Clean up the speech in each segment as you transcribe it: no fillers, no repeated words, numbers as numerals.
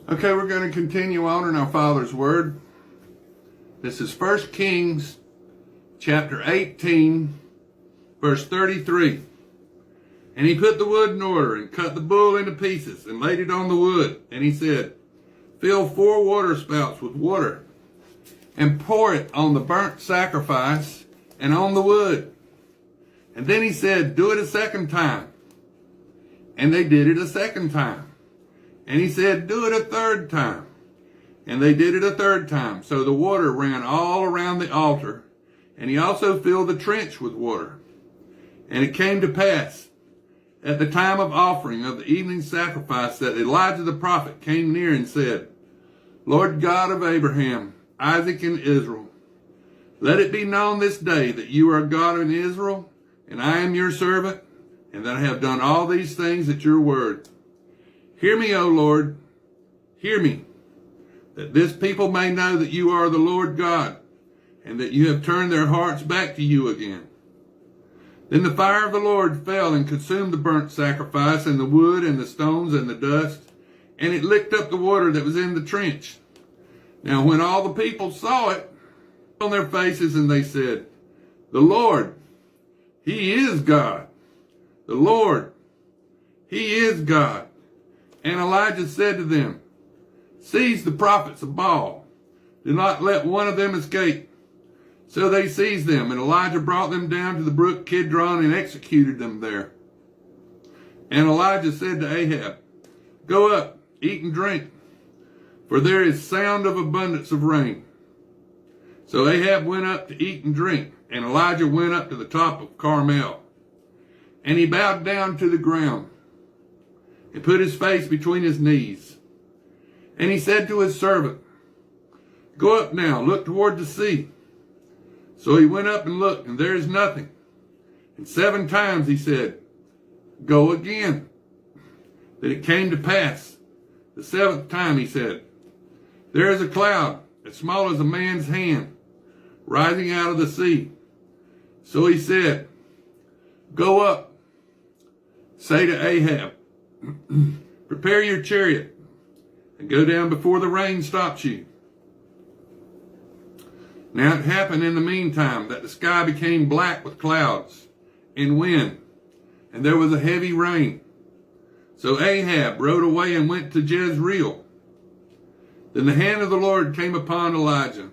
Okay, we're going to continue on in our Father's Word. This is 1 Kings chapter 18, verse 33. And he put the wood in order and cut the bull into pieces and laid it on the wood. And he said, fill 4 water spouts with water and pour it on the burnt sacrifice and on the wood. And then he said, do it a second time. And they did it a second time. And he said, do it a third time. And they did it a third time. So the water ran all around the altar. And he also filled the trench with water. And it came to pass at the time of offering of the evening sacrifice that Elijah the prophet came near and said, Lord God of Abraham, Isaac, and Israel, let it be known this day that you are God in Israel, and I am your servant, and that I have done all these things at your word. Hear me, O Lord, hear me, that this people may know that you are the Lord God, and that you have turned their hearts back to you again. Then the fire of the Lord fell and consumed the burnt sacrifice and the wood and the stones and the dust, and it licked up the water that was in the trench. Now when all the people saw it, on their faces, and they said, the Lord, he is God. The Lord, he is God. And Elijah said to them, seize the prophets of Baal. Do not let one of them escape. So they seized them, and Elijah brought them down to the brook Kidron and executed them there. And Elijah said to Ahab, go up, eat and drink, for there is sound of abundance of rain. So Ahab went up to eat and drink, and Elijah went up to the top of Carmel. And he bowed down to the ground and put his face between his knees. And he said to his servant, go up now, look toward the sea. So he went up and looked, and there is nothing. And 7 times he said, go again. Then it came to pass, the 7th time he said, there is a cloud as small as a man's hand rising out of the sea. So he said, go up, say to Ahab, prepare your chariot and go down before the rain stops you. Now it happened in the meantime that the sky became black with clouds and wind, and there was a heavy rain. So Ahab rode away and went to Jezreel. Then the hand of the Lord came upon Elijah,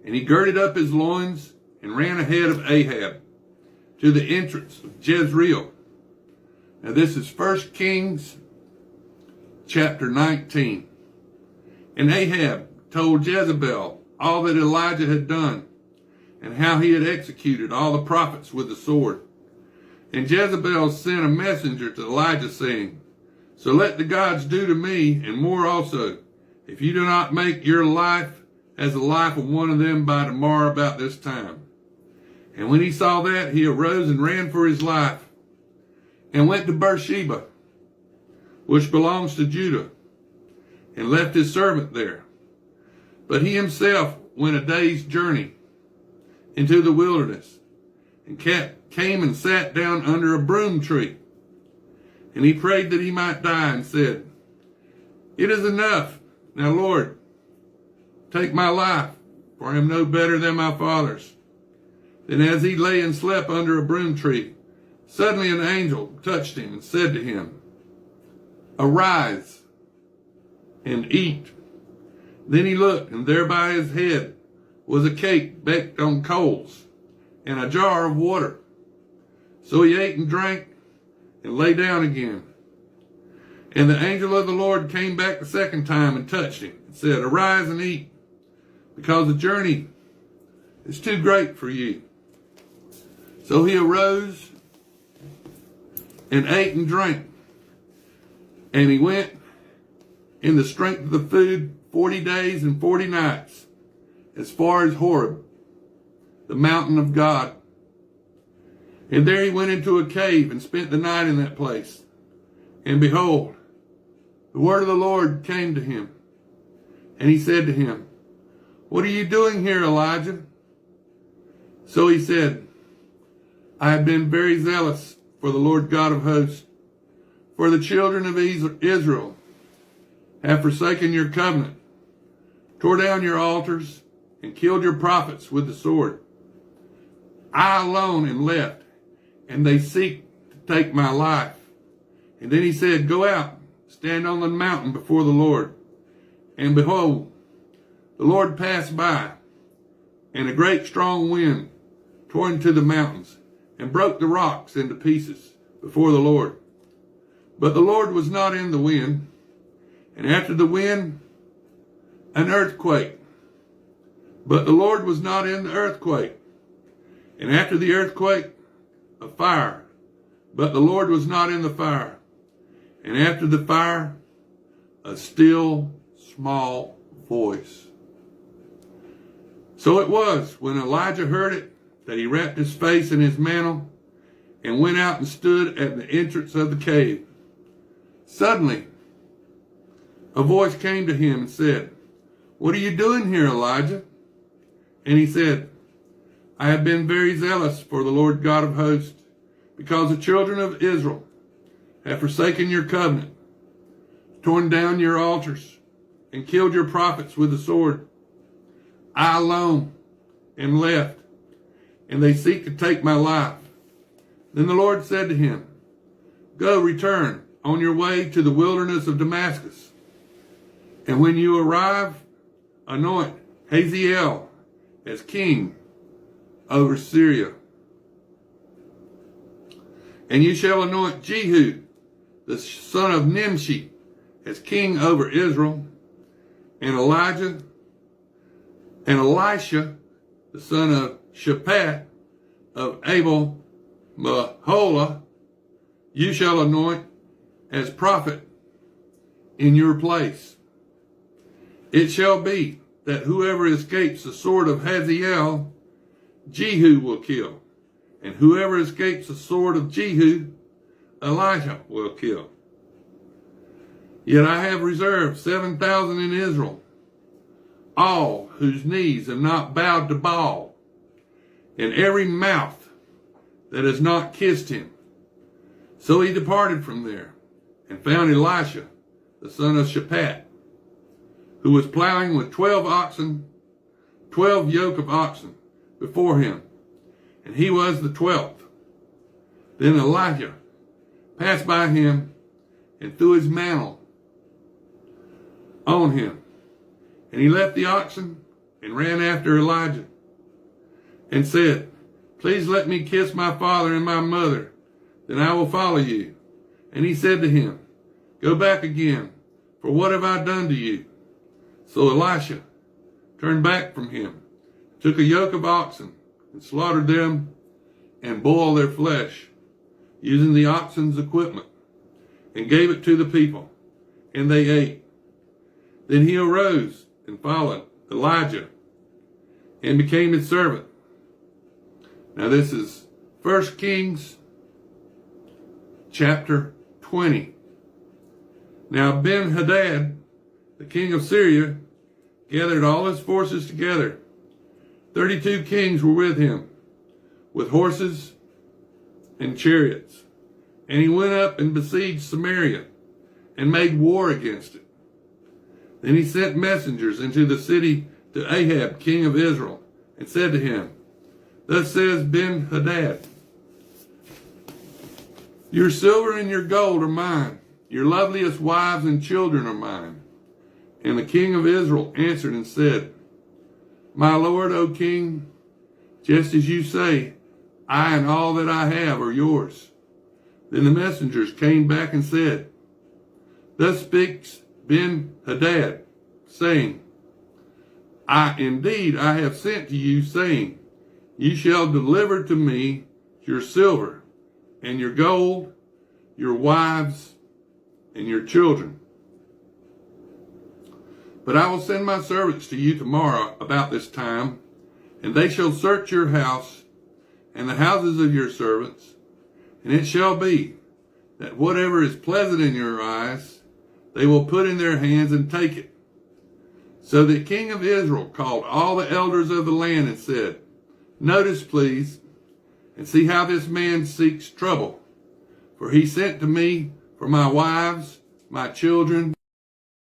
and he girded up his loins and ran ahead of Ahab to the entrance of Jezreel. Now this is 1 Kings chapter 19. And Ahab told Jezebel all that Elijah had done, and how he had executed all the prophets with the sword. And Jezebel sent a messenger to Elijah, saying, so let the gods do to me, and more also, if you do not make your life as the life of one of them by tomorrow about this time. And when he saw that, he arose and ran for his life, and went to Beersheba, which belongs to Judah, and left his servant there. But he himself went a day's journey into the wilderness, and came and sat down under a broom tree. And he prayed that he might die, and said, it is enough. Now, Lord, take my life, for I am no better than my fathers. Then as he lay and slept under a broom tree, suddenly an angel touched him and said to him, arise and eat. Then he looked, and there by his head was a cake baked on coals and a jar of water. So he ate and drank and lay down again. And the angel of the Lord came back the second time and touched him and said, arise and eat, because the journey is too great for you. So he arose and ate and drank. And he went in the strength of the food 40 days and 40 nights, as far as Horeb, the mountain of God. And there he went into a cave and spent the night in that place. And behold, the word of the Lord came to him. And he said to him, what are you doing here, Elijah? So he said, I have been very zealous for the Lord God of hosts, for the children of Israel have forsaken your covenant, tore down your altars, and killed your prophets with the sword. I alone am left, and they seek to take my life. And then he said, go out, stand on the mountain before the Lord. And behold, the Lord passed by, and a great strong wind tore into the mountains and broke the rocks into pieces before the Lord. But the Lord was not in the wind, and after the wind, an earthquake. But the Lord was not in the earthquake, and after the earthquake, a fire. But the Lord was not in the fire, and after the fire, a still small voice. So it was, when Elijah heard it, that he wrapped his face in his mantle and went out and stood at the entrance of the cave. Suddenly, a voice came to him and said, what are you doing here, Elijah? And he said, I have been very zealous for the Lord God of hosts, because the children of Israel have forsaken your covenant, torn down your altars, and killed your prophets with the sword. I alone am left, and they seek to take my life. Then the Lord said to him, go, return on your way to the wilderness of Damascus. And when you arrive, anoint Hazael as king over Syria. And you shall anoint Jehu, the son of Nimshi, as king over Israel. And Elijah and Elisha, the son of Shaphat of Abel Maholah, you shall anoint as prophet in your place. It shall be that whoever escapes the sword of Hazael, Jehu will kill, and whoever escapes the sword of Jehu, Elisha will kill. Yet I have reserved 7,000 in Israel, all whose knees have not bowed to Baal, and every mouth that has not kissed him. So he departed from there and found Elisha, the son of Shaphat, who was plowing with 12 yoke of oxen before him, and he was the 12th. Then Elijah passed by him and threw his mantle on him. And he left the oxen and ran after Elijah and said, please let me kiss my father and my mother, then I will follow you. And he said to him, go back again, for what have I done to you? So Elisha turned back from him, took a yoke of oxen, and slaughtered them and boiled their flesh, using the oxen's equipment, and gave it to the people, and they ate. Then he arose and followed Elijah and became his servant. Now this is 1 Kings chapter 20. Now Ben-Hadad, the king of Syria, gathered all his forces together. 32 kings were with him, with horses and chariots. And he went up and besieged Samaria and made war against it. Then he sent messengers into the city to Ahab, king of Israel, and said to him, thus says Ben-Hadad, your silver and your gold are mine, your loveliest wives and children are mine. And the king of Israel answered and said, my lord, O king, just as you say, I and all that I have are yours. Then the messengers came back and said, thus speaks Ben-Hadad, saying, I have sent to you, saying, you shall deliver to me your silver and your gold, your wives and your children. But I will send my servants to you tomorrow about this time, and they shall search your house and the houses of your servants, and it shall be that whatever is pleasant in your eyes, they will put in their hands and take it. So the king of Israel called all the elders of the land and said, notice, please, and see how this man seeks trouble. For he sent to me for my wives, my children,